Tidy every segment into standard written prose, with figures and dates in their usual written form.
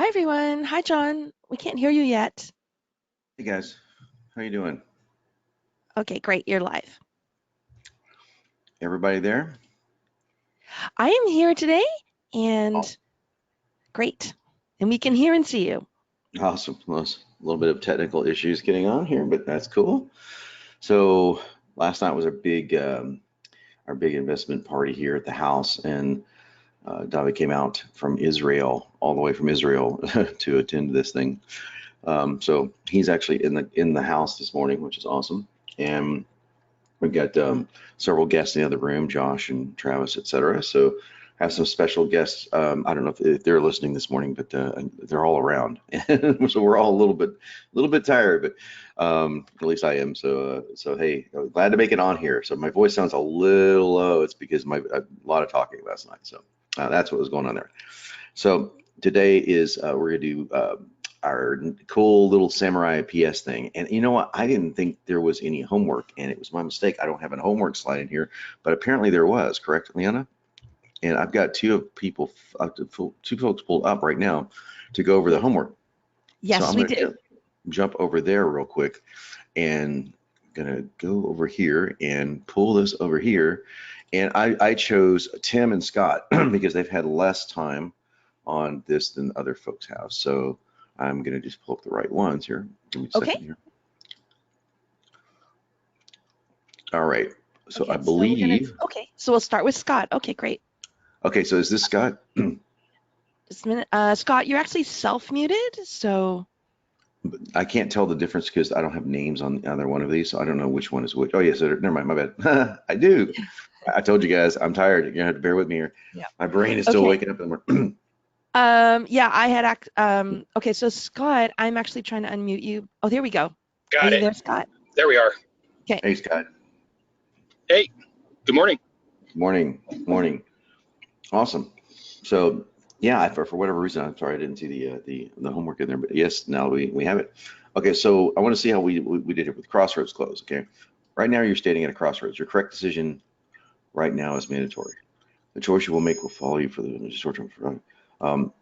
Hi, everyone. Hi, John. We can't hear you yet. Hey guys, how you doing? Okay, great. You're live. Everybody there? I am here today, and Awesome. great. And we can hear and see you. Awesome. Well, a little bit of technical issues getting on here, but that's cool. So last night was our big investment party here at the house, and David came out from Israel, all the way from Israel, to attend this thing. So he's actually in the house this morning, which is awesome. And we've got several guests in the other room, Josh and Travis, etc. So have some special guests. I don't know if they're listening this morning, but they're all around, so we're all a little bit tired, but at least I am. So hey, glad to make it on here. So my voice sounds a little low. It's because a lot of talking last night. So that's what was going on there. So today is we're gonna do our cool little samurai PS thing. And you know what? I didn't think there was any homework, and it was my mistake. I don't have a homework slide in here, but apparently there was. Correct, Leanna? And I've got two folks pulled up right now to go over the homework. So Yes, I'm we gonna did. jump over there real quick, and gonna go over here and pull this over here. And I chose Tim and Scott because they've had less time on this than other folks have. So I'm going to just pull up the right ones here. Give me a Okay. second here. All right. So I Okay. believe, So we'll start with Scott. Okay, great. okay, so is this Scott? Just a minute. Scott, you're actually self-muted. So, I can't tell the difference because I don't have names on either one of these, so I don't know which one is which. Oh, yes, never mind, my bad. I do. I told you guys, I'm tired. You're gonna have to bear with me here. yeah. My brain is still Okay. waking up in the morning. Yeah, okay, so Scott, I'm actually trying to unmute you. Oh, there we go. Are Got you it. there, Scott? There we are. Okay. Hey, Scott. Hey, good morning. Morning. Morning. Awesome. So yeah, for whatever reason, I'm sorry I didn't see the homework in there, but yes, now we have it. Okay, so I want to see how we did it with crossroads close. Okay, right now you're standing at a crossroads. Your correct decision right now is mandatory. The choice you will make will follow you for the short term. Um,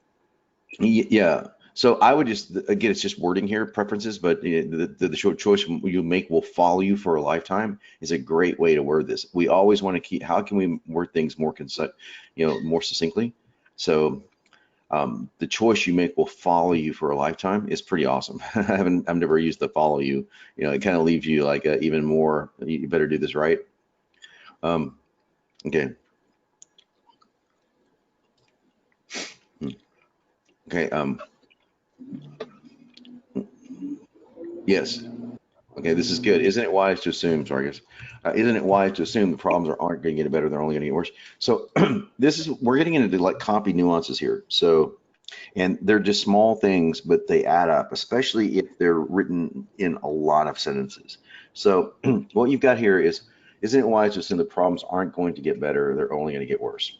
yeah. So I would just again, it's just wording here, preferences, but the short choice you make will follow you for a lifetime is a great way to word this. We always want to keep. How can we word things more more succinctly? So the choice you make will follow you for a lifetime is pretty awesome. I've never used the follow you. It kind of leaves you like even more. You better do this right. Um, okay. Hmm. Okay. Yes. Okay, this is good. Isn't it wise to assume, sorry guys, isn't it wise to assume the problems aren't going to get better, they're only going to get worse? So we're getting into like copy nuances here. So, and they're just small things, but they add up, especially if they're written in a lot of sentences. So what you've got here is, isn't it wise to assume the problems aren't going to get better, they're only going to get worse?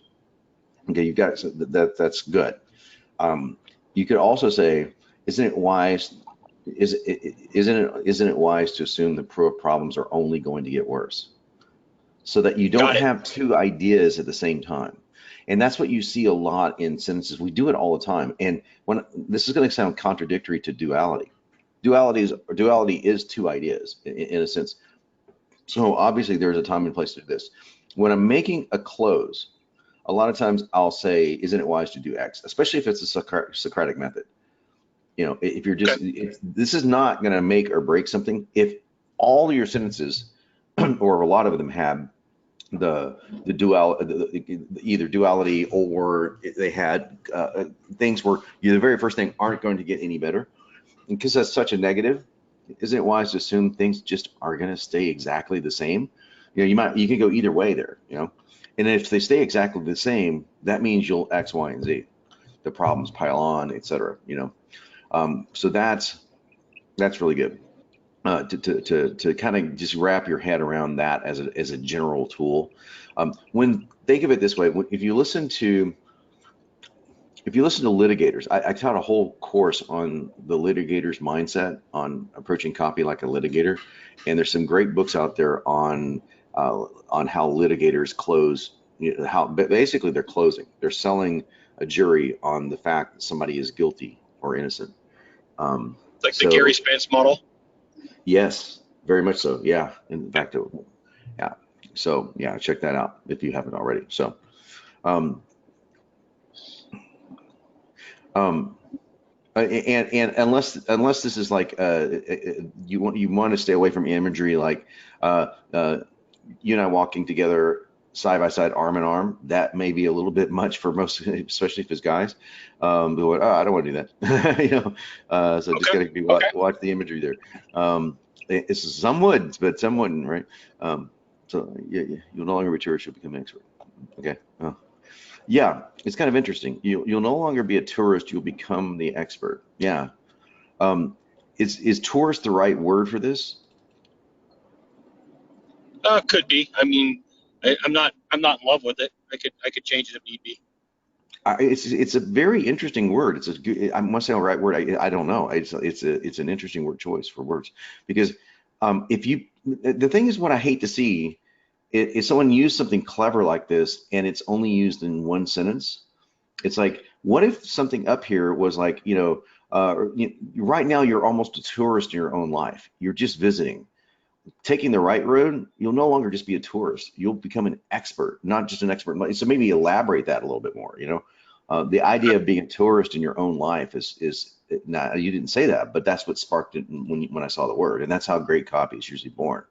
Okay, you've got, so that's good. Um, you could also say, isn't it wise? Isn't it wise to assume the problems are only going to get worse, so that you don't Got it. have two ideas at the same time? And that's what you see a lot in sentences. We do it all the time. And when this is going to sound contradictory to duality, duality is two ideas in a sense. So obviously there's a time and place to do this. When I'm making a close, a lot of times I'll say, isn't it wise to do X, especially if it's a Socratic method. If you're Okay. just, this is not going to make or break something. If all your sentences, or a lot of them, have the either duality, or they had things where the very first thing aren't going to get any better, because that's such a negative, isn't it wise to assume things just are going to stay exactly the same? You can go either way there. And if they stay exactly the same, that means you'll X, Y, and Z. The problems pile on, etc. So that's really good, to kind of just wrap your head around that as a general tool. When think of it this way, if you listen to litigators, I taught a whole course on the litigator's mindset on approaching copy like a litigator, and there's some great books out there on how litigators close. How basically they're closing, they're selling a jury on the fact that somebody is guilty, or innocent. Like the Gary Spence model. Yes, very much so. Yeah. In fact, yeah. So yeah, check that out if you haven't already. So, um, um, and unless this is like you want to stay away from imagery like uh, uh, you and I walking together side by side, arm in arm. That may be a little bit much for most, especially if it's guys. Who are, oh, I don't want to do that. So just got to be watch the imagery there. It's some would, but some wouldn't, right? So you'll no longer be a tourist, you'll become an expert. Okay. Yeah, it's kind of interesting. You'll no longer be a tourist, you'll become the expert. Yeah. Is tourist the right word for this? Could be. I mean, I'm not in love with it. I could change it if need be. It's a very interesting word. It's a good, I must say the right word. I don't know. It's an interesting word choice for words because if you the thing is what I hate to see is someone use something clever like this and it's only used in one sentence. It's like, what if something up here was like, right now you're almost a tourist in your own life. You're just visiting. Taking the right road, you'll no longer just be a tourist. You'll become an expert, not just an expert. So maybe elaborate that a little bit more. The idea of being a tourist in your own life is not, you didn't say that, but that's what sparked it when I saw the word, and that's how great copy is usually born.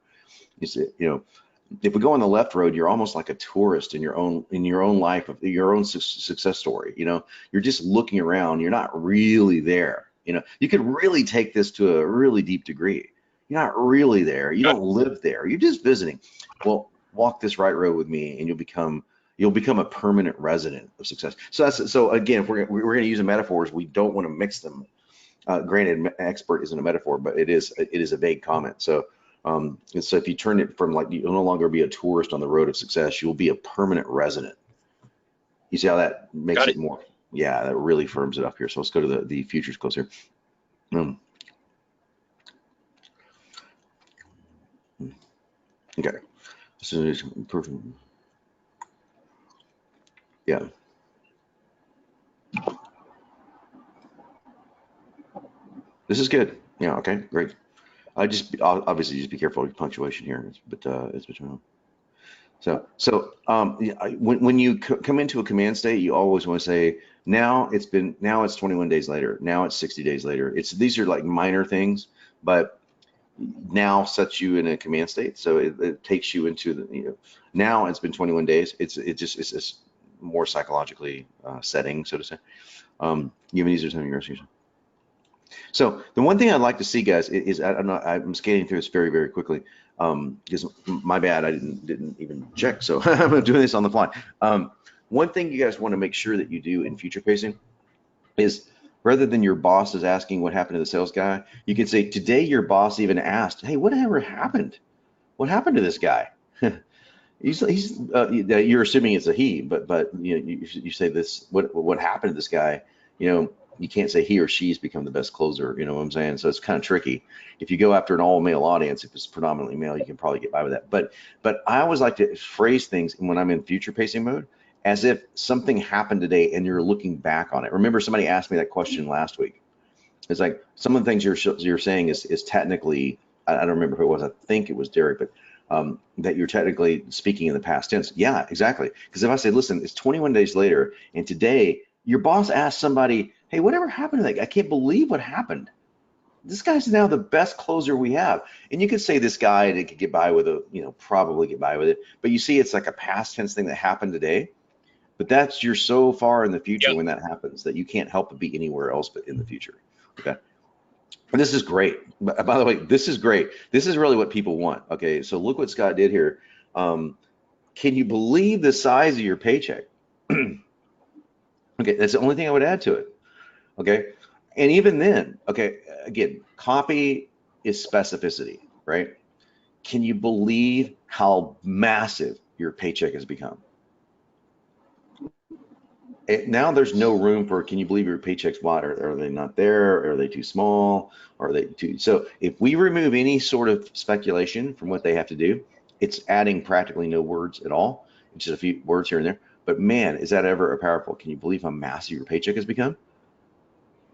If we go on the left road, you're almost like a tourist in your own life, of your own success story. You're just looking around. You're not really there. You could really take this to a really deep degree. You're not really there. You don't live there. You're just visiting. Well, walk this right road with me, and you'll become a permanent resident of success. So again, if we're going to use metaphors, we don't want to mix them. Granted, expert isn't a metaphor, but it is a vague comment. So if you turn it from like you'll no longer be a tourist on the road of success, you'll be a permanent resident. You see how that makes it more? Yeah, that really firms it up here. So let's go to the futures close here. Okay, so it's perfect. Yeah. This is good. Yeah. Okay. Great. Obviously just be careful with punctuation here, but it's between. So when you come into a command state, you always want to say now it's 21 days later. Now it's 60 days later. These are like minor things, but now sets you in a command state. So it takes you into the now it's been 21 days. It's more psychologically setting, so to say. You have an easier time you're using. So the one thing I'd like to see, guys, is I'm scanning through this very, very quickly because my bad, I didn't even check. So I'm doing this on the fly. One thing you guys want to make sure that you do in future pacing is rather than your boss is asking what happened to the sales guy, you can say today your boss even asked, hey, whatever happened? What happened to this guy? You're assuming it's a he, but you say this, what happened to this guy? You can't say he or she's become the best closer, you know what I'm saying? So it's kind of tricky. If you go after an all male audience, if it's predominantly male, you can probably get by with that. But I always like to phrase things when I'm in future pacing mode as if something happened today and you're looking back on it. Remember, somebody asked me that question last week. It's like some of the things you're saying is technically, I don't remember who it was. I think it was Derek, but that you're technically speaking in the past tense. Yeah, exactly. Because if I say, listen, it's 21 days later, and today your boss asked somebody, hey, whatever happened to that guy? I can't believe what happened. This guy's now the best closer we have. And you could say this guy, and it could get by with probably get by with it. But you see, it's like a past tense thing that happened today. But you're so far in the future when that happens that you can't help but be anywhere else but in the future. Okay. And this is great. By the way, this is great. This is really what people want. Okay, so look what Scott did here. Can you believe the size of your paycheck? Okay, that's the only thing I would add to it. Okay, and even then, okay, again, copy is specificity, right? Can you believe how massive your paycheck has become? Now there's no room for, can you believe your paycheck's what? Are they not there? Are they too small? Are they too? So if we remove any sort of speculation from what they have to do, it's adding practically no words at all. It's just a few words here and there. But man, is that ever powerful? Can you believe how massive your paycheck has become?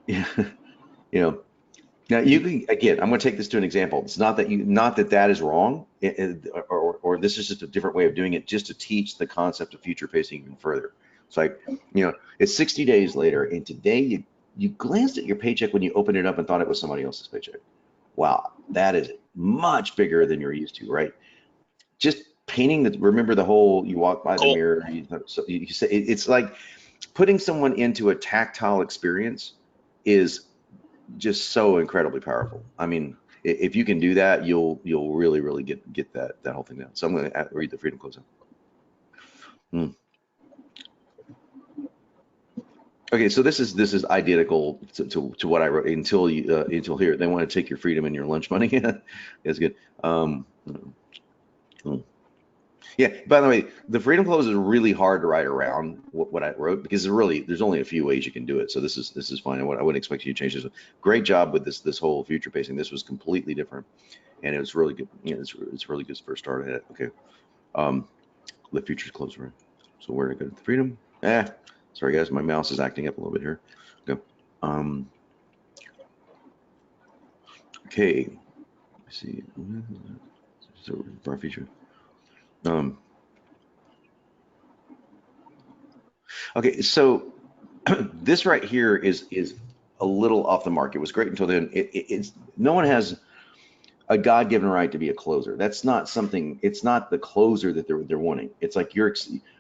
Yeah, you know. Now you can, again, I'm going to take this to an example. It's not that not that that is wrong, or this is just a different way of doing it, just to teach the concept of future pacing even further. It's like, it's 60 days later, and today you glanced at your paycheck when you opened it up and thought it was somebody else's paycheck. Wow, that is much bigger than you're used to, right? Just painting the, remember the whole, you walk by the Cool. mirror, so you say it's like putting someone into a tactile experience is just so incredibly powerful. I mean, if you can do that, you'll really get that whole thing down. So I'm going to read the freedom closeout. Okay, so this is identical to what I wrote until here. They want to take your freedom and your lunch money. That's good. Hmm. Yeah. By the way, the freedom close is really hard to write around what I wrote because there's only a few ways you can do it. So this is fine. I wouldn't expect you to change this. Great job with this whole future pacing. This was completely different, and it was really good. It's really good first start at it. Okay. The future's close, right? So where did I go to the freedom? Sorry guys, my mouse is acting up a little bit here. Go. Okay. Let's see. So bar feature. Okay, so this right here is a little off the mark. It was great until then. It's no one has a God-given right to be a closer. That's not something. It's not the closer that they're wanting. It's like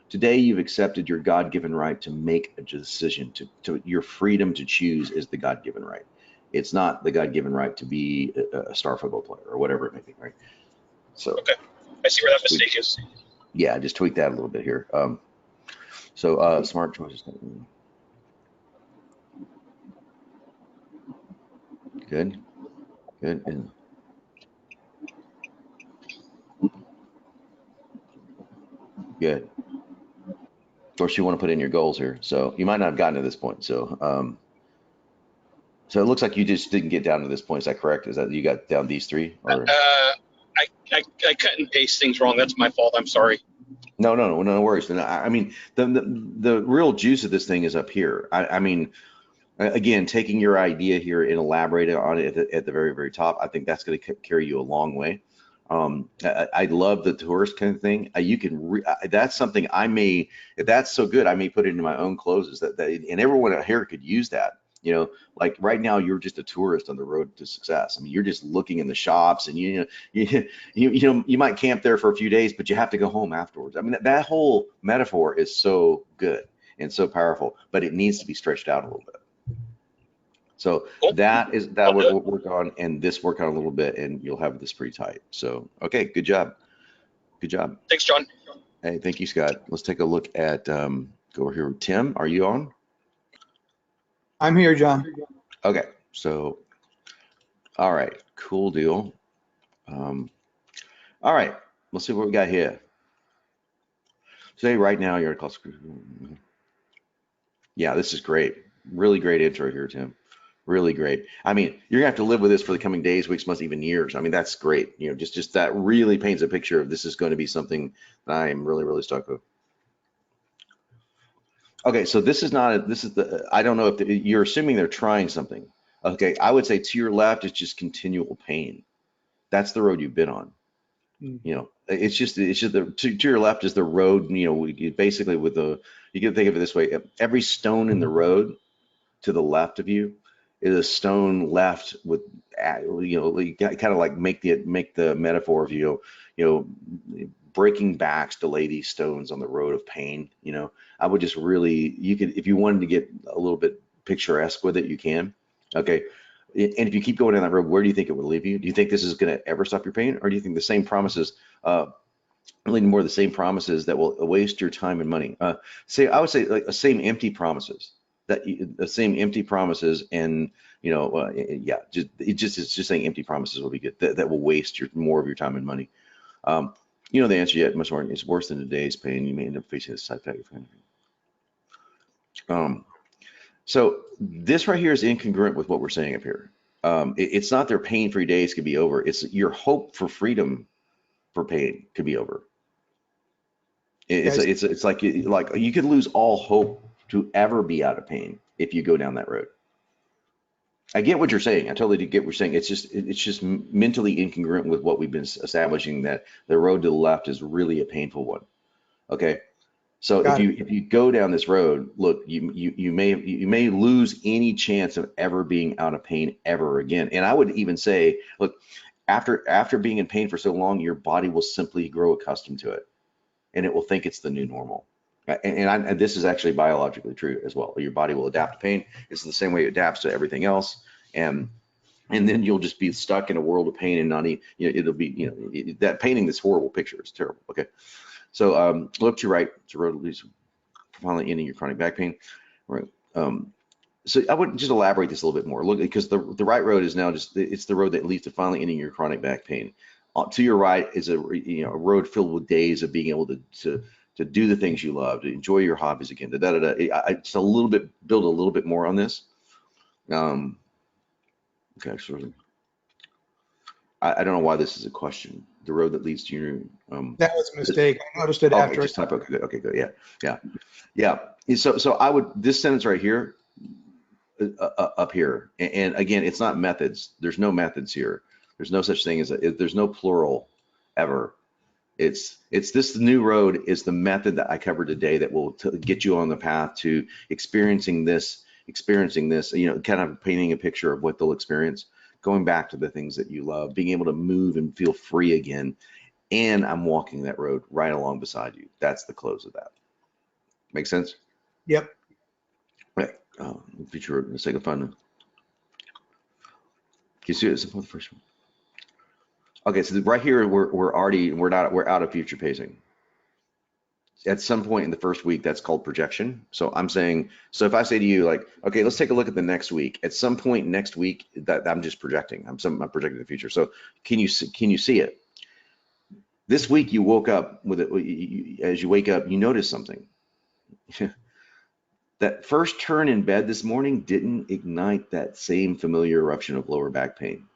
today you've accepted your God-given right to make a decision. To your freedom to choose is the God-given right. It's not the God-given right to be a star football player or whatever it may be, right? So okay, I see where that mistake is. Yeah, just tweak that a little bit here. Smart choices. Good, good, and good. Of course, you want to put in your goals here, so you might not have gotten to this point. So it looks like you just didn't get down to this point. Is that correct? Is that you got down these three, or I cut and paste things wrong. That's my fault. I'm sorry. no worries. I mean, the real juice of this thing is up here. I mean, again, taking your idea here and elaborating on it at the very top, I think that's going to carry you a long way. I love the tourist kind of thing. You can that's something I may, if that's so good, I may put it into my own closes and everyone out here could use that. Like right now you're just a tourist on the road to success. I mean, you're just looking in the shops and you might camp there for a few days, but you have to go home afterwards. I mean, that whole metaphor is so good and so powerful, but it needs to be stretched out a little bit. So Cool. that we'll work on, and this work on a little bit, and you'll have this pretty tight. So, okay, good job. Good job. Thanks, John. Hey, thank you, Scott. Let's take a look at, go over here. Tim, are you on? I'm here, John. Okay, so, all right, cool deal. All right, let's see what we got here. Say right now you're at cost. Yeah, this is great. Really great intro here, Tim. Really great. I mean, you're gonna have to live with this for the coming days, weeks, months, even years. I mean, that's great. Just that really paints a picture of this is going to be something that I am really stuck with. Okay, so this is the, I don't know if you're assuming they're trying something. Okay, I would say to your left is just continual pain. That's the road you've been on. It's just to your left is the road. Basically you can think of it this way: every stone in the road to the left of you is a stone left with, kind of like make the metaphor of breaking backs to lay these stones on the road of pain. I would just really, you could, if you wanted to get a little bit picturesque with it, you can. Okay. And if you keep going down that road, where do you think it would leave you? Do you think this is going to ever stop your pain, or do you think the same promises, leading more of the same promises that will waste your time and money? I would say like the same empty promises, the same empty promises, and it's just saying empty promises will be good. That will waste more of your time and money. The answer yet much more. It's worse than today's pain. You may end up facing a side effect. So this right here is incongruent with what we're saying up here. It's not their pain-free days could be over. It's your hope for freedom for pain could be over. It's like you could lose all hope to ever be out of pain if you go down that road. I get what you're saying. I totally do get what you're saying. It's just mentally incongruent with what we've been establishing, that the road to the left is really a painful one. Okay. So Got it. if you go down this road, look, you may lose any chance of ever being out of pain ever again. And I would even say, look, after being in pain for so long, your body will simply grow accustomed to it, and it will think it's the new normal. And this is actually biologically true as well. Your body will adapt to pain. It's the same way it adapts to everything else. And then you'll just be stuck in a world of pain and not even, it'll be, that painting this horrible picture is terrible. Okay. So look to your right, to road leads finally ending your chronic back pain. Right. So I would just elaborate this a little bit more. Look, because the right road is now it's the road that leads to finally ending your chronic back pain. To your right is a road filled with days of being able to do the things you love, to enjoy your hobbies again. I just build a little bit more on this. Okay, sort of. I don't know why this is a question. The road that leads to your That was a mistake. I noticed it after. just type. Okay, good. Yeah. So I would, this sentence right here, up here, and again, it's not methods. There's no methods here. There's no such thing as there's no plural ever. It's this new road is the method that I covered today that will get you on the path to experiencing this, kind of painting a picture of what they'll experience, going back to the things that you love, being able to move and feel free again. And I'm walking that road right along beside you. That's the close of that. Make sense? Yep. Right. Future road, the second fun. Can you see it? The first one. Okay, so right here we're out of future pacing. At some point in the first week, that's called projection. So I'm saying, so if I say to you like, okay, let's take a look at the next week. At some point next week, that I'm just projecting. I'm projecting the future. So can you see it? This week you woke up with it. As you wake up, you notice something. That first turn in bed this morning didn't ignite that same familiar eruption of lower back pain.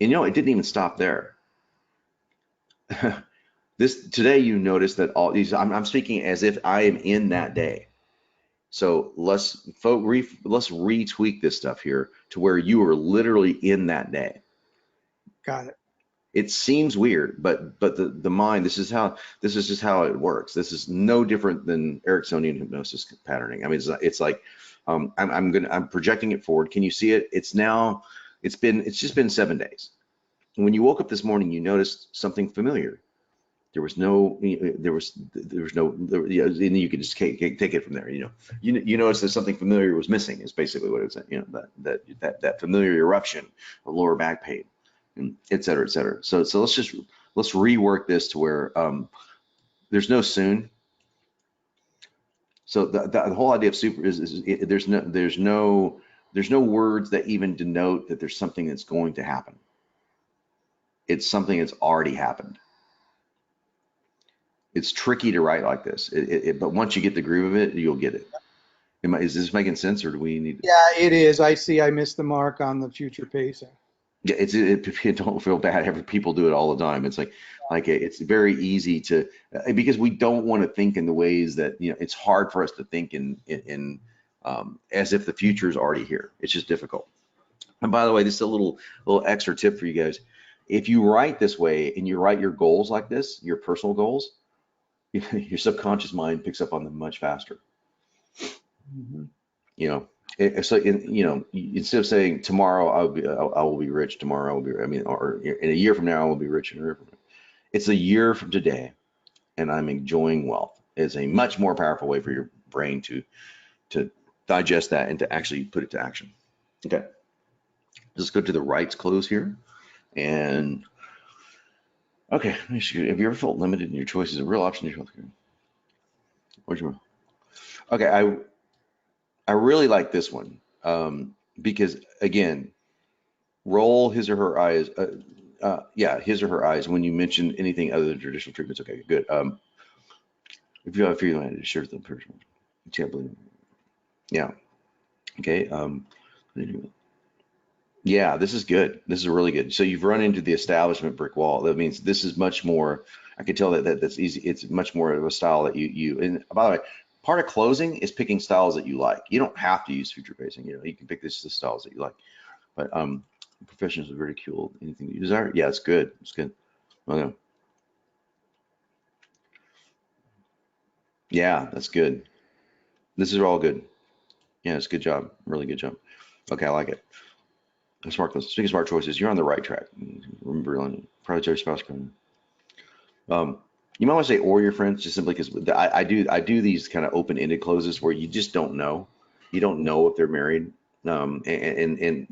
And it didn't even stop there. Today you notice that all these, I'm speaking as if I am in that day. So let's retweak this stuff here to where you are literally in that day. Got it. It seems weird, but the mind, this is just how it works. This is no different than Ericksonian hypnosis patterning. I mean, it's like I'm projecting it forward. Can you see it? It's just been 7 days. When you woke up this morning, you noticed something familiar. There was no, and you could just take it from there. You notice that something familiar was missing. Is basically what it's saying. That familiar eruption of lower back pain, and et cetera, et cetera. So let's rework this to where there's no soon. So the whole idea of super is there's no words that even denote that there's something that's going to happen. It's something that's already happened. It's tricky to write like this, but once you get the groove of it, you'll get it. Is this making sense, or do we need? Yeah, it is. I see. I missed the mark on the future pacing. Yeah, don't feel bad. People do it all the time. It's like it's very easy to because we don't want to think in the ways that it's hard for us to think in as if the future is already here. It's just difficult. And by the way, this is a little extra tip for you guys. If you write this way and you write your goals like this, your personal goals, your subconscious mind picks up on them much faster. Mm-hmm. So instead of saying tomorrow I will be rich, tomorrow I will be, or in a year from now I will be rich, it's a year from today, and I'm enjoying wealth. It's a much more powerful way for your brain to digest that and to actually put it to action. Okay, let's go to the rights close here, and okay, have you ever felt limited in your choices? A real option in your healthcare? Where's your? Okay, I really like this one because again, roll his or her eyes. His or her eyes when you mention anything other than traditional treatments. Okay, good. If you have a feeling, it shares the person. Yeah. Okay. Yeah, this is good. This is really good. So you've run into the establishment brick wall. That means this is much more. I can tell that's easy. It's much more of a style that you. And by the way, part of closing is picking styles that you like. You don't have to use future pacing. You can pick the styles that you like. But professionals ridicule anything that you desire. Yeah, it's good. It's good. Okay. Yeah, that's good. This is all good. Yeah, it's a good job. Really good job. Okay, I like it. Smart. Speaking of smart choices, you're on the right track. Remember, prioritize spouse. You might want to say or your friends, just simply because I do these kind of open-ended closes where you just don't know. You don't know if they're married. And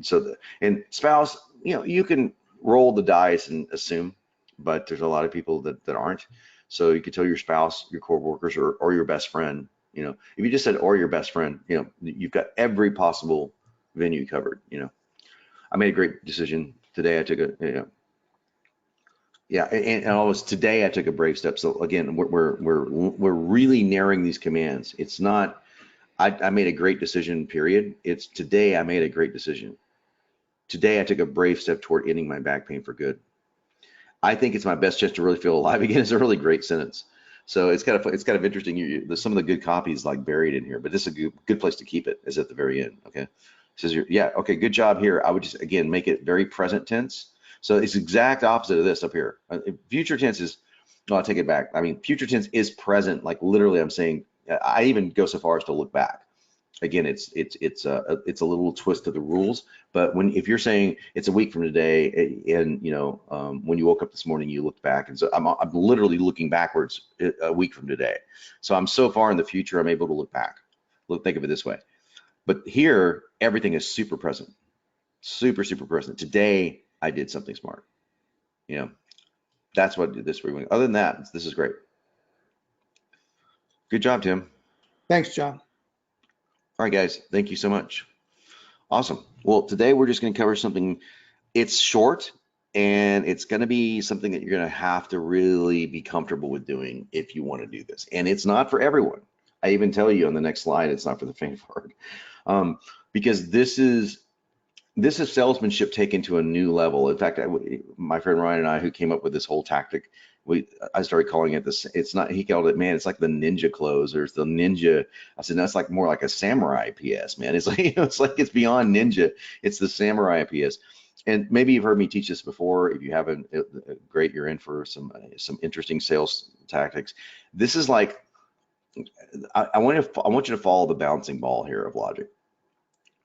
spouse, you can roll the dice and assume, but there's a lot of people that aren't. So you could tell your spouse, your coworkers, or your best friend. If you just said or your best friend, you've got every possible venue covered. I made a great decision today. I took a and almost today I took a brave step. So again, we're really narrowing these commands. It's not I made a great decision, period. It's today I made a great decision. Today I took a brave step toward ending my back pain for good. I think it's my best chance to really feel alive again. It's a really great sentence. So it's kind of interesting. There's some of the good copy is like buried in here, but this is a good place to keep it is at the very end. Okay. It says yeah, okay, good job here. I would just again make it very present tense. So it's exact opposite of this up here. Future tense is, no, I'll take it back. I mean, future tense is present. Like literally, I'm saying. I even go so far as to look back. Again, it's a little twist to the rules. But if you're saying it's a week from today, and when you woke up this morning, you looked back, and so I'm literally looking backwards a week from today. So I'm so far in the future, I'm able to look back. Think of it this way. But here, everything is super present, super present. Today, I did something smart. That's what I did this week. Other than that, this is great. Good job, Tim. Thanks, John. All right, guys, thank you so much. Awesome. Well, today we're just going to cover something. It's short, and it's going to be something that you're going to have to really be comfortable with doing if you want to do this. And it's not for everyone. I even tell you on the next slide, it's not for the faint of heart, because this is salesmanship taken to a new level. In fact, my friend Ryan and I, who came up with this whole tactic, I started calling it this. It's not. He called it, man. It's like the ninja close, or it's the ninja. I said that's like more like a samurai PS, man. It's like it's beyond ninja. It's the samurai PS. And maybe you've heard me teach this before. If you haven't, great. You're in for some interesting sales tactics. This is like I want you to follow the bouncing ball here of logic.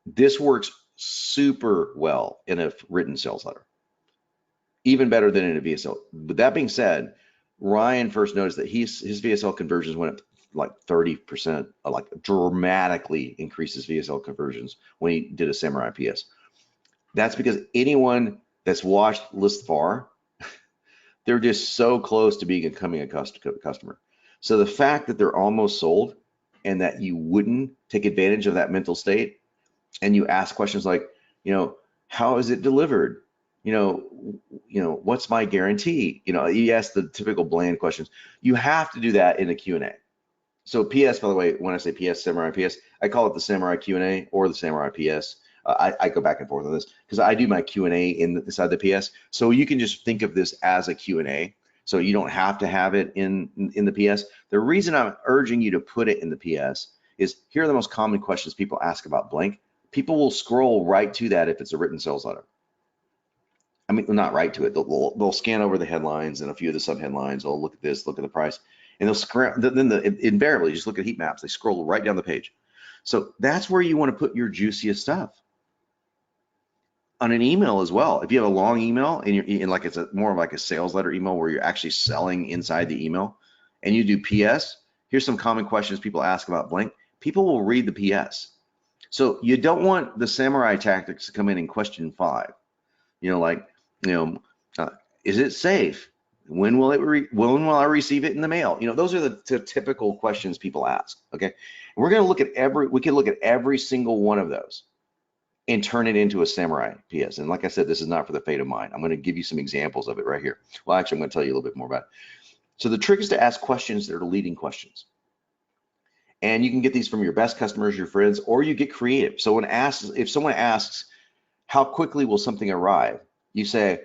This works super well in a written sales letter, even better than in a VSL. But that being said, Ryan first noticed that his VSL conversions went up like 30%, like dramatically increases VSL conversions when he did a Samurai PS. That's because anyone that's watched List Far, they're just so close to becoming a customer. So the fact that they're almost sold and that you wouldn't take advantage of that mental state, and you ask questions like, how is it delivered? What's my guarantee? You ask the typical bland questions. You have to do that in a Q&A. So PS, by the way, when I say PS, Samurai PS, I call it the Samurai Q&A or the Samurai PS. I go back and forth on this because I do my Q&A inside the PS. So you can just think of this as a Q&A. So you don't have to have it in the PS. The reason I'm urging you to put it in the PS is here are the most common questions people ask about blank. People will scroll right to that if it's a written sales letter. I mean, not right to it. They'll scan over the headlines and a few of the subheadlines. They'll look at this, look at the price, and they'll scroll. Then invariably, just look at heat maps. They scroll right down the page. So that's where you want to put your juiciest stuff. On an email as well. If you have a long email and you're in like it's more of like a sales letter email where you're actually selling inside the email, and you do PS. Here's some common questions people ask about blank. People will read the PS. So you don't want the samurai tactics to come in question 5. Is it safe? When will I receive it in the mail? Those are the typical questions people ask. Okay, and we're going to look at we can look at every single one of those and turn it into a samurai PS. And like I said, this is not for the faint of mind. I'm going to give you some examples of it right here. Well, actually, I'm going to tell you a little bit more about it. So the trick is to ask questions that are leading questions. And you can get these from your best customers, your friends, or you get creative. So if someone asks, how quickly will something arrive? You say,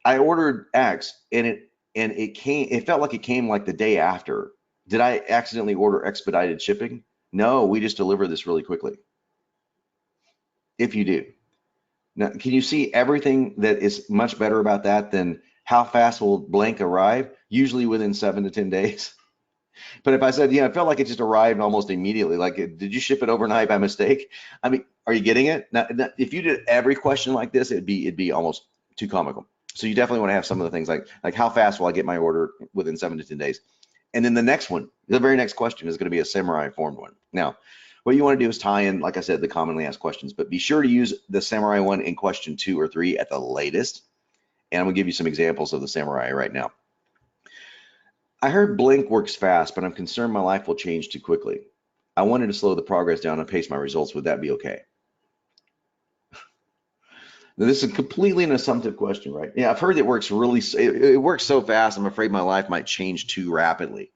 I ordered X and it felt like it came like the day after. Did I accidentally order expedited shipping? No, we just deliver this really quickly. If you do. Now, can you see everything that is much better about that than how fast will blank arrive? Usually within 7 to 10 days. But if I said, I felt like it just arrived almost immediately, like, did you ship it overnight by mistake? I mean, are you getting it? Now, if you did every question like this, it'd be almost too comical. So you definitely want to have some of the things like how fast will I get my order within 7 to 10 days? And then the next one, the very next question is going to be a samurai formed one. Now, what you want to do is tie in, like I said, the commonly asked questions, but be sure to use the samurai one in question 2 or 3 at the latest. And I'm going to give you some examples of the samurai right now. I heard Blink works fast, but I'm concerned my life will change too quickly. I wanted to slow the progress down and pace my results. Would that be okay? Now, this is completely an assumptive question, right? Yeah, I've heard it works it works so fast, I'm afraid my life might change too rapidly.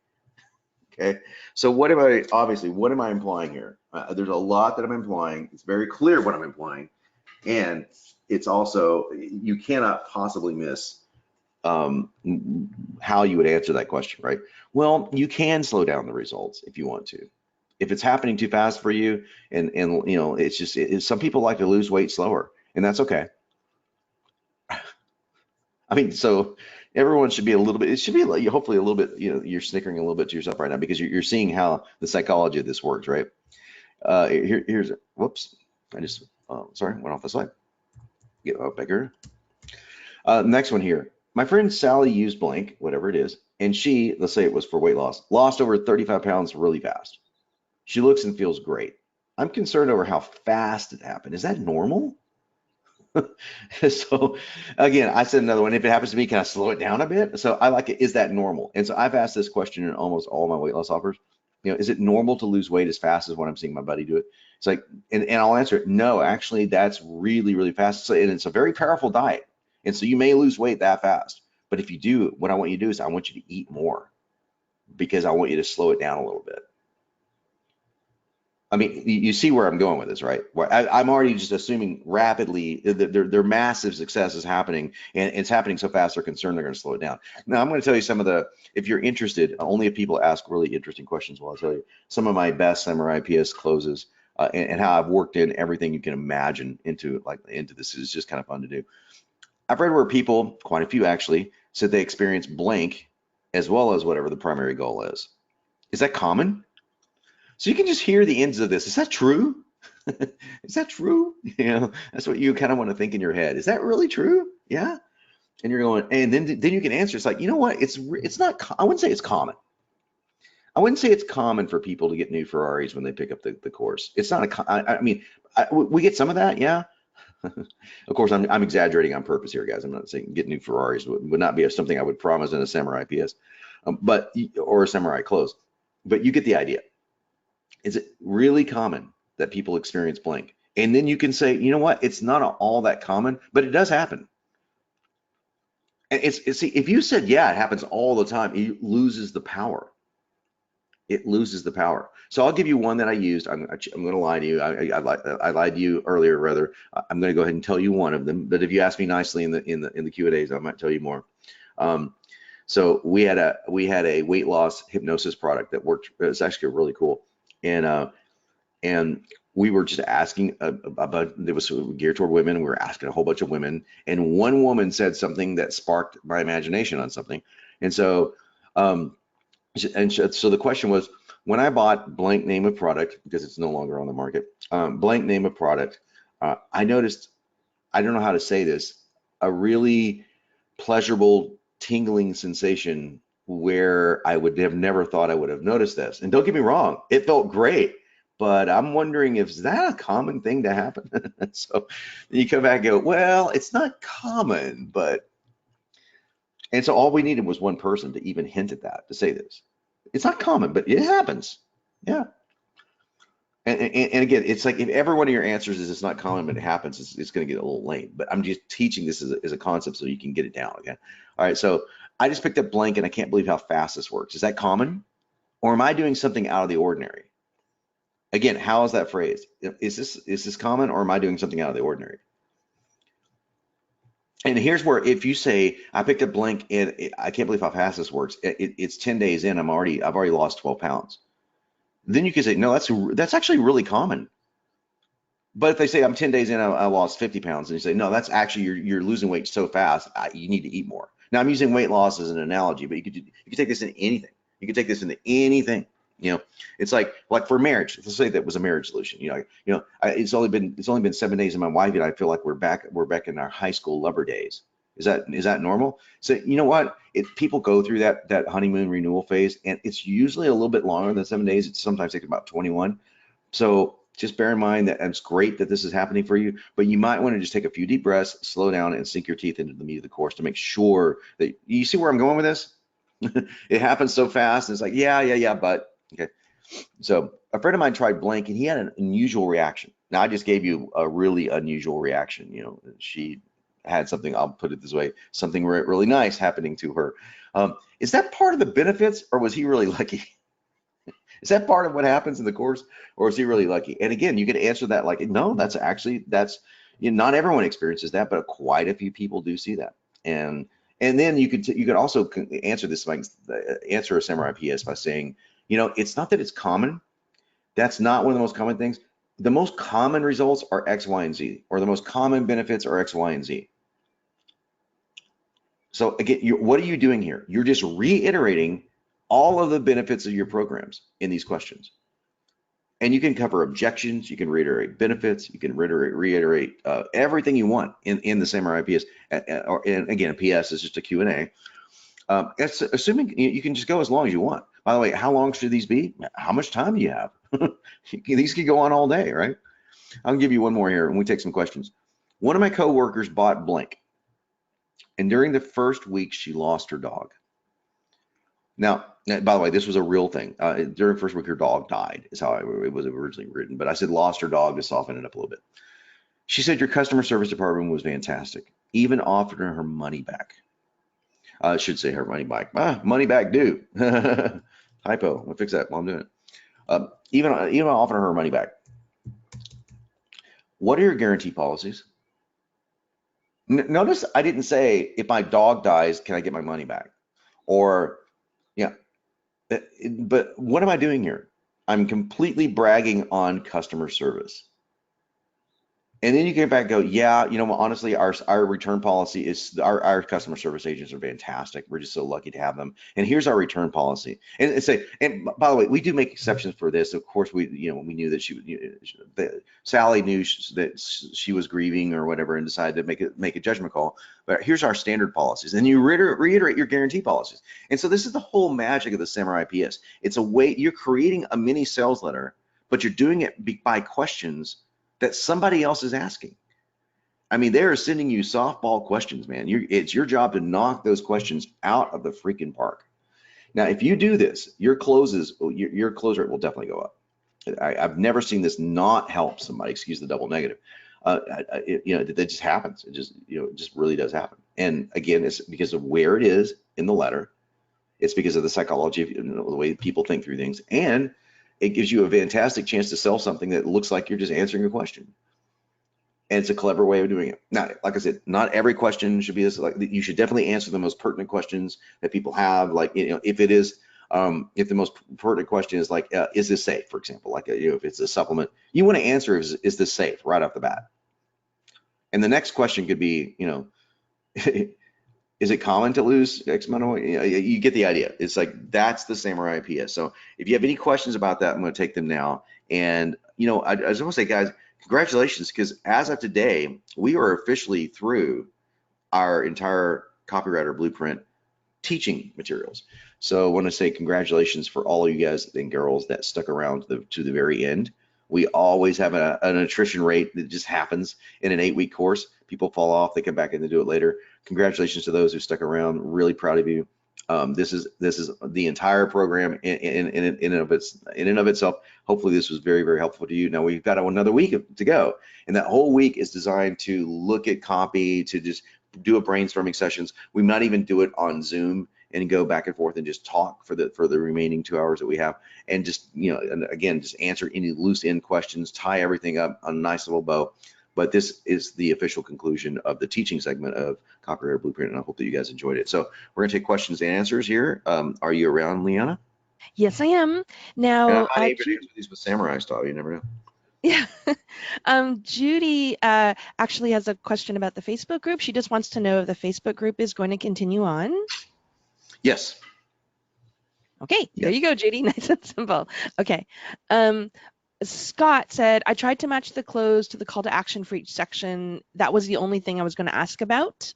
Okay, so what am I implying here? There's a lot that I'm implying. It's very clear what I'm implying. And it's also, you cannot possibly miss how you would answer that question, right? Well, you can slow down the results if you want to. If it's happening too fast for you, and it's just, some people like to lose weight slower, and that's okay. I mean, so everyone should be a little bit, it should be like, hopefully a little bit, you're snickering a little bit to yourself right now because you're seeing how the psychology of this works, right? Here's, whoops, I just, sorry, went off the slide. Get up bigger. Next one here. My friend Sally used Blink, whatever it is, and she, let's say it was for weight loss, lost over 35 pounds really fast. She looks and feels great. I'm concerned over how fast it happened. Is that normal? So again, I said another one. If it happens to me, can I slow it down a bit? So I like it. Is that normal? And so I've asked this question in almost all my weight loss offers. Is it normal to lose weight as fast as what I'm seeing my buddy do it? It's like, and I'll answer it. No, actually, that's really, really fast. So, and it's a very powerful diet. And so you may lose weight that fast. But if you do, what I want you to do is I want you to eat more because I want you to slow it down a little bit. I mean, you see where I'm going with this, right? I'm already just assuming rapidly that their massive success is happening, and it's happening so fast they're concerned they're going to slow it down. Now, I'm going to tell you some of the, if you're interested, only if people ask really interesting questions will I'll tell you some of my best Samurai PS closes and how I've worked in everything you can imagine into this. Is just kind of fun to do. I've read where people, quite a few actually, said they experience blank as well as whatever the primary goal is. Is that common? So you can just hear the ends of this. Is that true? Is that true? That's what you kind of want to think in your head. Is that really true? Yeah. And you're going, and then you can answer. It's like, you know what? It's not. I wouldn't say it's common. I wouldn't say it's common for people to get new Ferraris when they pick up the course. It's not I mean, we get some of that, yeah. Of course, I'm exaggerating on purpose here, guys. I'm not saying get new Ferraris would not be something I would promise in a Samurai PS, or a Samurai close. But you get the idea. Is it really common that people experience blank? And then you can say, you know what? It's not all that common, but it does happen. And see, if you said, yeah, it happens all the time, it loses the power. It loses the power. So I'll give you one that I used. I'm going to lie to you. I lied to you earlier, rather. I'm going to go ahead and tell you one of them. But if you ask me nicely in the Q&As, I might tell you more. So we had a weight loss hypnosis product that worked. It was actually really cool. And we were just asking about, it was geared toward women. We were asking a whole bunch of women, and one woman said something that sparked my imagination on something. And so, so the question was, when I bought blank name of product, because it's no longer on the market, blank name of product, I noticed, I don't know how to say this, a really pleasurable tingling sensation where I would have never thought I would have noticed this. And don't get me wrong, it felt great, but I'm wondering if is that a common thing to happen? So you come back and go, well, it's not common, but, and so all we needed was one person to even hint at that, to say this. It's not common, but it happens. Yeah. And again, it's like if every one of your answers is it's not common, but it happens, it's going to get a little lame. But I'm just teaching this as a concept so you can get it down. Okay. All right. So I just picked up blank, and I can't believe how fast this works. Is that common, or am I doing something out of the ordinary? Again, how is that phrased? Is this common, or am I doing something out of the ordinary? And here's where, if you say I picked up blank and I can't believe how fast this works. It's 10 days in. I've already lost 12 pounds. Then you can say, no, that's actually really common. But if they say I'm 10 days in, I lost 50 pounds, and you say, no, that's actually you're losing weight so fast, you need to eat more. Now I'm using weight loss as an analogy, but you could take this in anything. You could take this into anything. You know, it's like for marriage. Let's say that was a marriage solution. It's only been 7 days, and my wife and I feel like we're back in our high school lover days. Is that normal? So you know what? People go through that honeymoon renewal phase, and it's usually a little bit longer than 7 days. It sometimes takes about 21. So just bear in mind that it's great that this is happening for you, but you might want to just take a few deep breaths, slow down, and sink your teeth into the meat of the course to make sure that you see where I'm going with this. It happens so fast, and it's like, yeah, but okay. So a friend of mine tried blank, and he had an unusual reaction. Now I just gave you a really unusual reaction. She had something, I'll put it this way, something really nice happening to her. Is that part of the benefits, or was he really lucky? Is that part of what happens in the course, or is he really lucky? And again, you could answer that like, no, that's not everyone experiences that, but quite a few people do see that. And then you could also answer this, like answer a Samurai PS by saying, it's not that it's common. That's not one of the most common things. The most common results are X, Y, and Z, or the most common benefits are X, Y, and Z. So again, what are you doing here? You're just reiterating all of the benefits of your programs in these questions. And you can cover objections, you can reiterate benefits, you can reiterate everything you want in the Samurai PS. And again, PS is just a Q&A. It's assuming you can just go as long as you want. By the way, how long should these be? How much time do you have? These could go on all day, right? I'll give you one more here and we take some questions. One of my coworkers bought blank. And during the first week, she lost her dog. Now, by the way, this was a real thing. During the first week, her dog died, is how it was originally written. But I said lost her dog to soften it up a little bit. She said your customer service department was fantastic, even offered her money back. I should say her money back. Money back due. Typo. I'll fix that while I'm doing it. Even offered her money back. What are your guarantee policies? Notice I didn't say if my dog dies, can I get my money back? Or yeah, but what am I doing here? I'm completely bragging on customer service. And then you get back and go, yeah, honestly, our return policy is our customer service agents are fantastic. We're just so lucky to have them. And here's our return policy. And and by the way, we do make exceptions for this. Of course, we knew that Sally knew that she was grieving or whatever and decided to make a judgment call. But here's our standard policies. And you reiterate your guarantee policies. And so this is the whole magic of the Samurai PS. It's a way you're creating a mini sales letter, but you're doing it by questions that somebody else is asking. I mean, they're sending you softball questions, man. It's your job to knock those questions out of the freaking park. Now, if you do this, your close rate will definitely go up. I've never seen this not help somebody. Excuse the double negative. That just happens. It just really does happen. And again, it's because of where it is in the letter. It's because of the psychology of the way people think through things, and it gives you a fantastic chance to sell something that looks like you're just answering a question. And it's a clever way of doing it. Now, like I said, not every question should be this. Like, you should definitely answer the most pertinent questions that people have. Like, if the most pertinent question is like, is this safe, for example? Like, if it's a supplement, you want to answer is this safe right off the bat? And the next question could be, is it common to lose X amount of weight? You get the idea. It's like, that's the Samurai PS. So if you have any questions about that, I'm going to take them now. And, I just want to say, guys, congratulations, because as of today, we are officially through our entire copywriter blueprint teaching materials. So I want to say congratulations for all of you guys and girls that stuck around to the very end. We always have an attrition rate that just happens in an 8-week course. People fall off, they come back and they do it later. Congratulations to those who stuck around. Really proud of you. This is the entire program in and of itself. Hopefully this was very, very helpful to you. Now we've got another week to go, and that whole week is designed to look at copy, to just do a brainstorming sessions. We might even do it on Zoom and go back and forth and just talk for the remaining 2 hours that we have, and just and again, just answer any loose end questions, tie everything up on a nice little bow. But this is the official conclusion of the teaching segment of Copywriter Blueprint, and I hope that you guys enjoyed it. So we're gonna take questions and answers here. Are you around, Liana? Yes, I am. Now, I might even answer these with Samurai style. You never know. Yeah. Judy actually has a question about the Facebook group. She just wants to know if the Facebook group is going to continue on. Yes. Okay, there Yes. you go, Judy. Nice and simple. Okay. Scott said, I tried to match the close to the call to action for each section. That was the only thing I was going to ask about.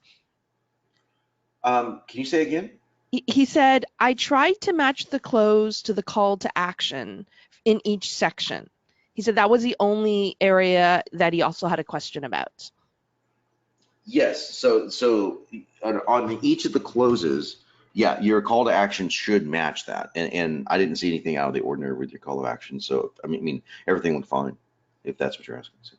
Can you say again? He said, I tried to match the close to the call to action in each section. He said that was the only area that he also had a question about. Yes. So on each of the closes, yeah, your call to action should match that. And I didn't see anything out of the ordinary with your call to action. So I mean everything looked fine, if that's what you're asking. So,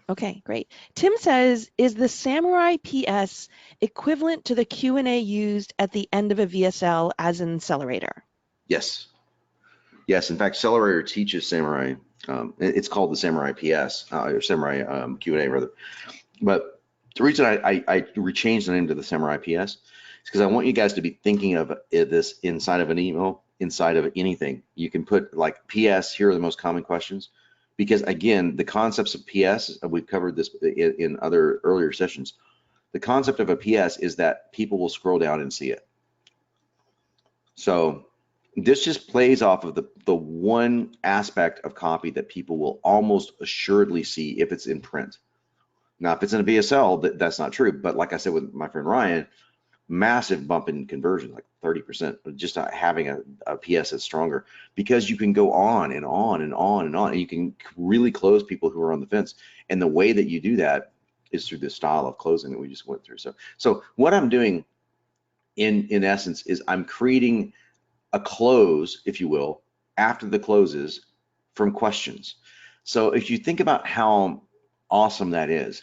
Okay, great. Tim says, is the Samurai PS equivalent to the Q&A used at the end of a VSL as an accelerator? yes. Yes. In fact, Accelerator teaches Samurai. It's called the Samurai PS or Samurai Q&A rather. But the reason I changed the name to the Samurai PS is because I want you guys to be thinking of this inside of an email, inside of anything. You can put like PS, here are the most common questions. Because again, the concepts of PS, we've covered this in other earlier sessions. The concept of a PS is that people will scroll down and see it. So this just plays off of the one aspect of copy that people will almost assuredly see if it's in print. Now, if it's in a VSL, that's not true. But like I said with my friend Ryan, massive bump in conversion, like 30%, just having a PS that's stronger, because you can go on and on and on and on, and you can really close people who are on the fence. And the way that you do that is through the style of closing that we just went through. So what I'm doing in essence is I'm creating a close, if you will, after the closes from questions. So if you think about how awesome that is,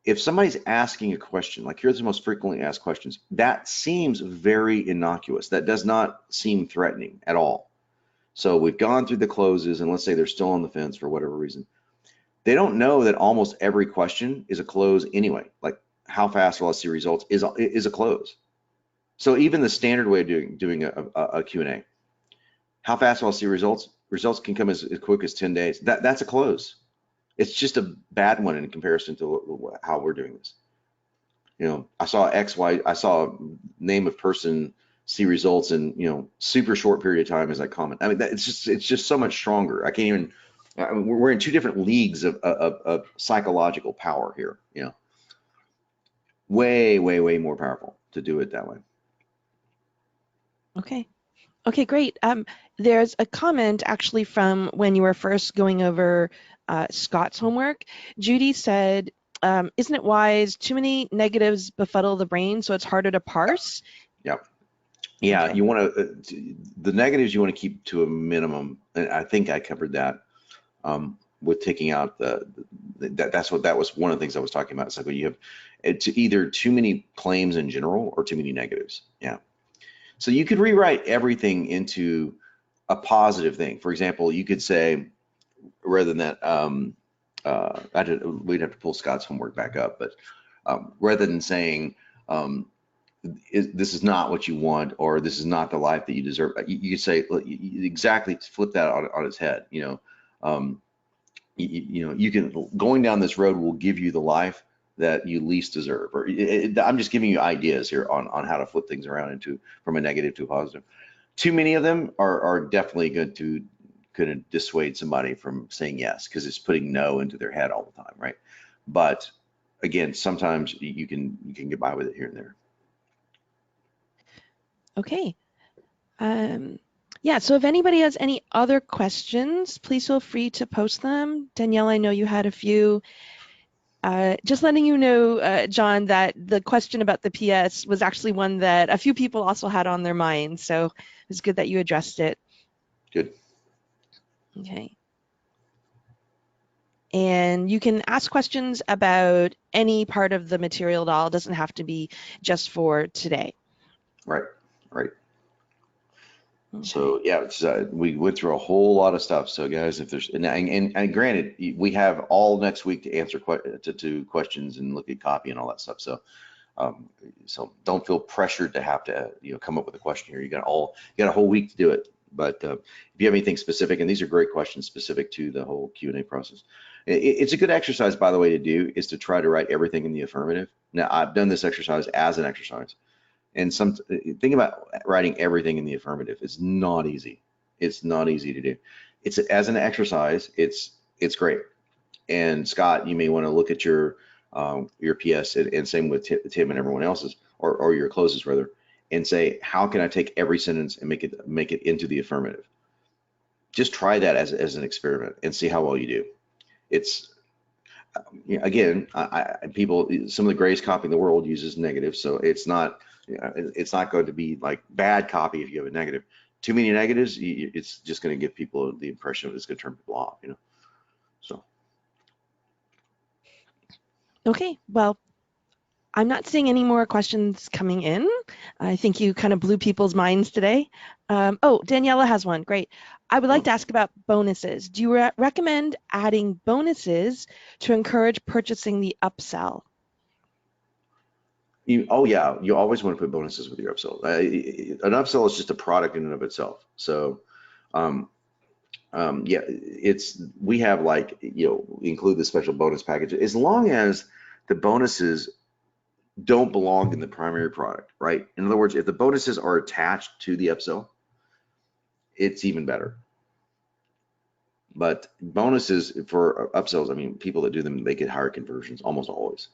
if somebody's asking a question, like here's the most frequently asked questions, that seems very innocuous. That does not seem threatening at all. So we've gone through the closes, and let's say they're still on the fence for whatever reason. They don't know that almost every question is a close anyway. Like how fast will I see results is a close. So even the standard way of doing a Q&A, how fast will I see results? Results can come as quick as 10 days. That's a close. It's just a bad one in comparison to how we're doing this. You know, I saw XY, I saw name of person see results in, you know, super short period of time as I comment. I mean, it's just so much stronger. I can't even, I mean, we're in two different leagues of psychological power here, you know. Way more powerful to do it that way. Okay, great. There's a comment actually from when you were first going over Scott's homework. Judy said, isn't it wise? Too many negatives befuddle the brain, so it's harder to parse. Yep. Yeah, Okay. you want to, the negatives you want to keep to a minimum. And I think I covered that with taking out that was one of the things I was talking about. It's like when you have either too many claims in general or too many negatives. Yeah. So you could rewrite everything into a positive thing. For example, you could say, rather than that, we'd have to pull Scott's homework back up, but rather than saying, this is not what you want, or this is not the life that you deserve, you could say, exactly flip that on its head. You know, you can, going down this road will give you the life that you least deserve. Or I'm just giving you ideas here on how to flip things around from a negative to a positive. Too many of them are definitely going to dissuade somebody from saying yes, because it's putting no into their head all the time, right? But again, sometimes you can get by with it here and there. Okay. Yeah, so if anybody has any other questions, please feel free to post them. Danielle, I know you had a few. Just letting you know, John, that the question about the PS was actually one that a few people also had on their mind, so it was good that you addressed it. Good. Okay. And you can ask questions about any part of the material at all. It doesn't have to be just for today. Right. Okay. So yeah, it's, we went through a whole lot of stuff. So guys, if there's, and granted, we have all next week to answer to questions and look at copy and all that stuff. So so don't feel pressured to have to come up with a question here. You got a whole week to do it. But if you have anything specific, and these are great questions specific to the whole Q&A process, it's a good exercise, by the way, to do is to try to write everything in the affirmative. Now, I've done this exercise as an exercise, and think about writing everything in the affirmative. It's not easy. It's not easy to do. It's as an exercise. It's great. And Scott, you may want to look at your PS, and same with Tim and everyone else's, or your closes rather, and say, how can I take every sentence and make it into the affirmative? Just try that as an experiment and see how well you do. It's again, some of the greatest copy in the world uses negative, so it's not going to be like bad copy if you have a negative. Too many negatives, it's just going to give people the impression of it's going to turn people off, So. Okay, well, I'm not seeing any more questions coming in. I think you kind of blew people's minds today. Oh, Daniela has one. Great. I would like to ask about bonuses. Do you recommend adding bonuses to encourage purchasing the upsell? Oh yeah, you always want to put bonuses with your upsell. An upsell is just a product in and of itself. So, yeah, we have include the special bonus package as long as the bonuses don't belong in the primary product, right? In other words, if the bonuses are attached to the upsell, it's even better. But bonuses for upsells, I mean, people that do them, they get higher conversions almost always.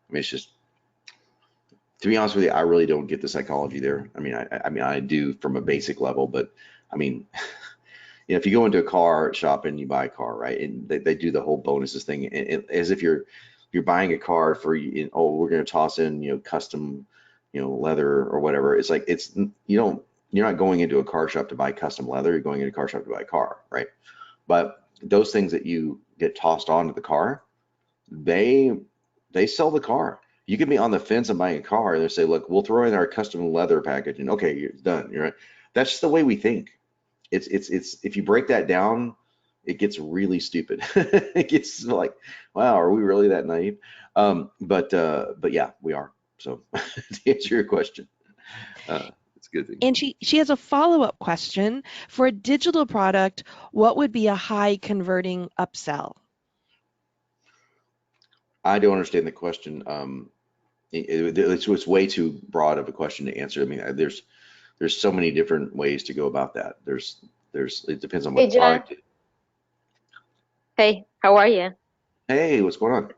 I mean, it's just, to be honest with you, I really don't get the psychology there. I mean, I do from a basic level, but I mean, if you go into a car shop and you buy a car, right, and they do the whole bonuses thing, as if you're buying a car for, we're going to toss in, custom, leather or whatever. It's like, you're not going into a car shop to buy custom leather. You're going into a car shop to buy a car, right? But those things that you get tossed onto the car, they sell the car. You can be on the fence and buying a car, and they say, look, we'll throw in our custom leather package, and okay, you're done. You're right. That's just the way we think. It's if you break that down, it gets really stupid. It gets like, wow, are we really that naive? But yeah, we are. So to answer your question, it's a good thing. And she has a follow-up question. For a digital product, what would be a high converting upsell? I don't understand the question. It's way too broad of a question to answer. I mean, there's so many different ways to go about that. It depends on what Hey, product. Hey, how are you? Hey, what's going on?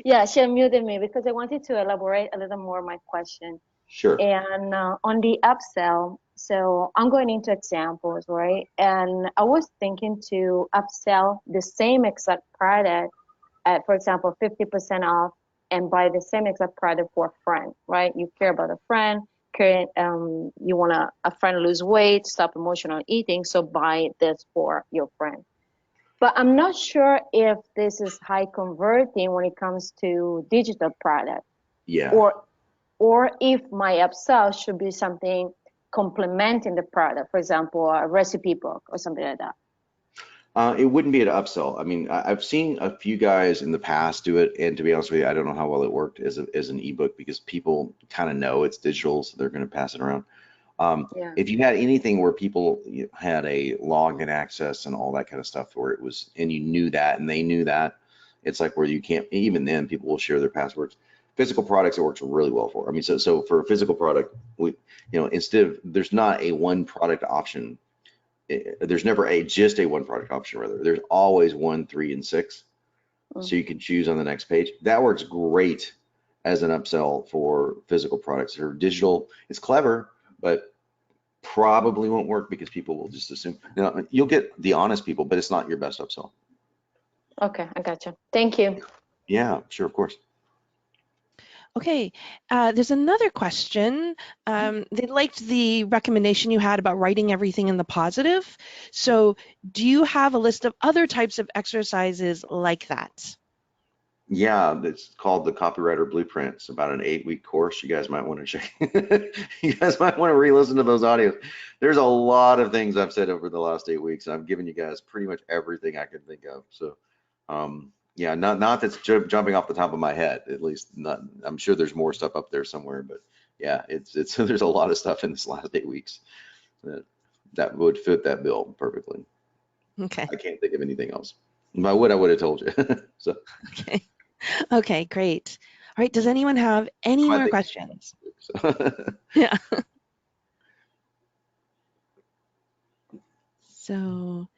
Yeah, she unmuted me because I wanted to elaborate a little more my question. Sure. And on the upsell, so I'm going into examples, right? And I was thinking to upsell the same exact product at, for example, 50% off, and buy the same exact product for a friend, right? You care about a friend, you want a friend lose weight, stop emotional eating, so buy this for your friend. But I'm not sure if this is high converting when it comes to digital product. Yeah. Or if my upsell should be something complementing the product, for example, a recipe book or something like that. It wouldn't be an upsell. I mean, I've seen a few guys in the past do it, and to be honest with you, I don't know how well it worked as an ebook because people kind of know it's digital, so they're going to pass it around. Yeah. If you had anything where people had a login access and all that kind of stuff, where it was, and you knew that, and they knew that, it's like where you can't. Even then, people will share their passwords. Physical products, it works really well for. I mean, so for a physical product, instead of, there's not a one product option. There's never just a one product option. Rather, there's always 1, 3, and 6. So you can choose on the next page. That works great as an upsell for physical products. For digital, it's clever, but probably won't work because people will just assume. You'll get the honest people, but it's not your best upsell. Okay, I gotcha. Thank you. Yeah, sure, of course. Okay, there's another question. They liked the recommendation you had about writing everything in the positive. So do you have a list of other types of exercises like that? Yeah, it's called the Copywriter Blueprint. It's about an 8-week course. You guys might want to check. You guys might want to re-listen to those audios. There's a lot of things I've said over the last 8 weeks. I've given you guys pretty much everything I can think of. So, yeah, not that's jumping off the top of my head. At least, not. I'm sure there's more stuff up there somewhere. But yeah, it's there's a lot of stuff in this last 8 weeks. that would fit that bill perfectly. Okay. I can't think of anything else. If I would have told you. So Okay. Okay, great. All right, does anyone have any I more think- questions? so. Yeah. So,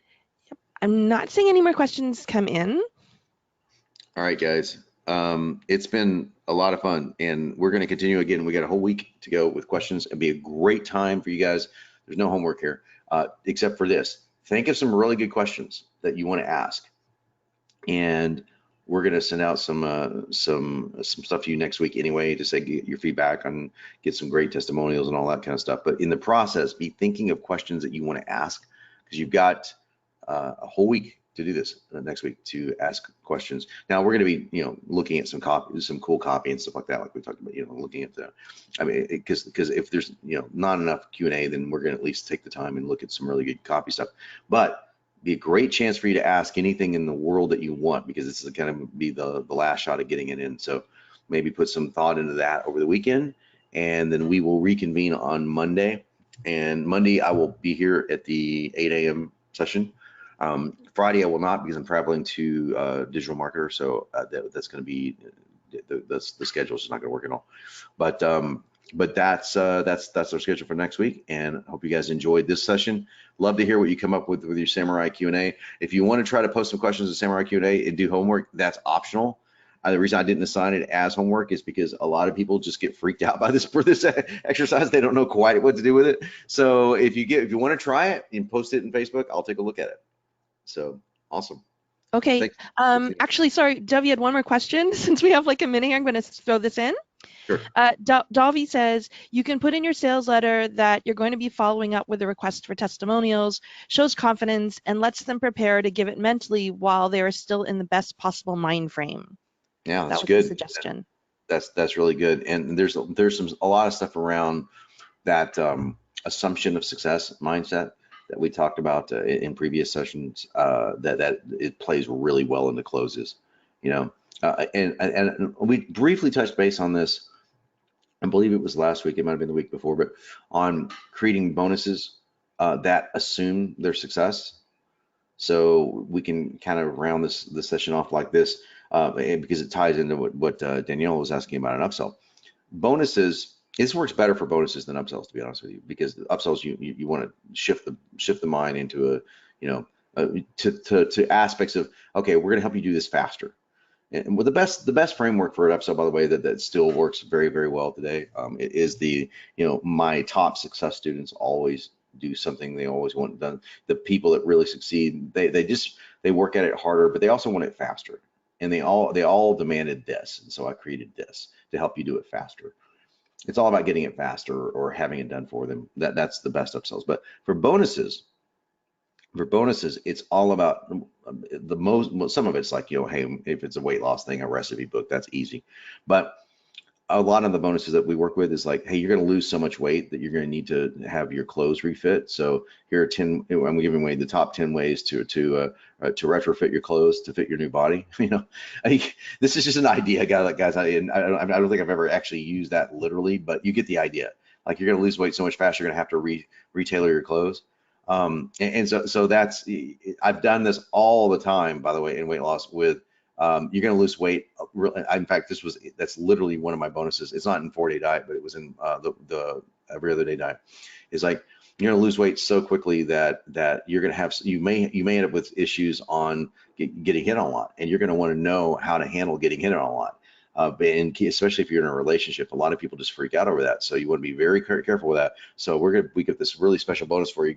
yep, I'm not seeing any more questions come in. All right, guys. It's been a lot of fun, and we're going to continue again. We got a whole week to go with questions. It'll be a great time for you guys. There's no homework here, except for this. Think of some really good questions that you want to ask, and we're going to send out some stuff to you next week anyway to say get your feedback on, get some great testimonials and all that kind of stuff. But in the process, be thinking of questions that you want to ask, because you've got a whole week to do this next week to ask questions. Now we're going to be, looking at some cool copy and stuff like that, like we talked about, looking at because if there's, not enough Q&A, then we're going to at least take the time and look at some really good copy stuff. But be a great chance for you to ask anything in the world that you want, because this is going to be the last shot of getting it in. So maybe put some thought into that over the weekend, and then we will reconvene on Monday. And Monday I will be here at the 8 a.m. session. Friday I will not, because I'm traveling to digital marketer, so that's going to be the schedule is just not going to work at all. But that's our schedule for next week, and I hope you guys enjoyed this session. Love to hear what you come up with your Samurai Q&A. If you want to try to post some questions in Samurai Q&A and do homework, that's optional. The reason I didn't assign it as homework is because a lot of people just get freaked out by this exercise. They don't know quite what to do with it. So if you want to try it and post it in Facebook, I'll take a look at it. So awesome. Okay. Thanks. Actually, sorry, Dovey had one more question. Since we have like a minute, I'm going to throw this in. Sure. Dovey says, you can put in your sales letter that you're going to be following up with a request for testimonials, shows confidence, and lets them prepare to give it mentally while they are still in the best possible mind frame. Yeah, that's that was good. The suggestion. That's really good. And there's a lot of stuff around that assumption of success mindset that we talked about in previous sessions, that it plays really well into closes, and we briefly touched base on this. I believe it was last week, it might have been the week before, but on creating bonuses that assume their success. So we can kind of round this session off like this, and because it ties into what Danielle was asking about an upsell. Bonuses, this works better for bonuses than upsells, to be honest with you, because the upsells you want to shift the mind into to aspects of, okay, we're going to help you do this faster. And with the best framework for an upsell, by the way, that still works very, very well today, it is my top success students always do something they always want done. The people that really succeed, they work at it harder, but they also want it faster. And they all demanded this, and so I created this to help you do it faster. It's all about getting it faster or having it done for them. That's the best upsells. But for bonuses, it's all about some of it's like, hey, if it's a weight loss thing, a recipe book, that's easy. But a lot of the bonuses that we work with is like, hey, you're going to lose so much weight that you're going to need to have your clothes refit. So here are 10. I'm giving away the top 10 ways to retrofit your clothes to fit your new body. This is just an idea, guys. I don't think I've ever actually used that literally, but you get the idea. Like, you're going to lose weight so much faster, you're going to have to retailor your clothes. So that's, I've done this all the time, by the way, in weight loss with. You're going to lose weight. In fact, that's literally one of my bonuses. It's not in 4-day diet, but it was in the every other day diet. It's like, you're going to lose weight so quickly that you're going to have, you may end up with issues on getting hit on a lot, and you're going to want to know how to handle getting hit on a lot. And especially if you're in a relationship, a lot of people just freak out over that. So you want to be very careful with that. So we get this really special bonus for you.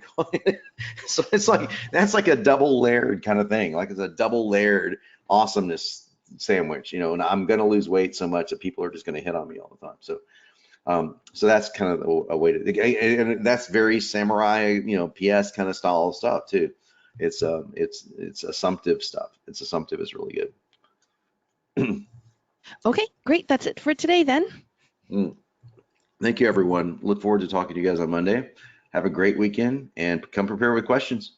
So that's like a double layered kind of thing. Like, it's a double layered awesomeness sandwich, and I'm going to lose weight so much that people are just going to hit on me all the time. So that's kind of a way to, and that's very samurai, PS kind of style of stuff too. It's assumptive stuff. It's assumptive is really good. Okay, great. That's it for today then. Thank you, everyone. Look forward to talking to you guys on Monday. Have a great weekend, and come prepared with questions.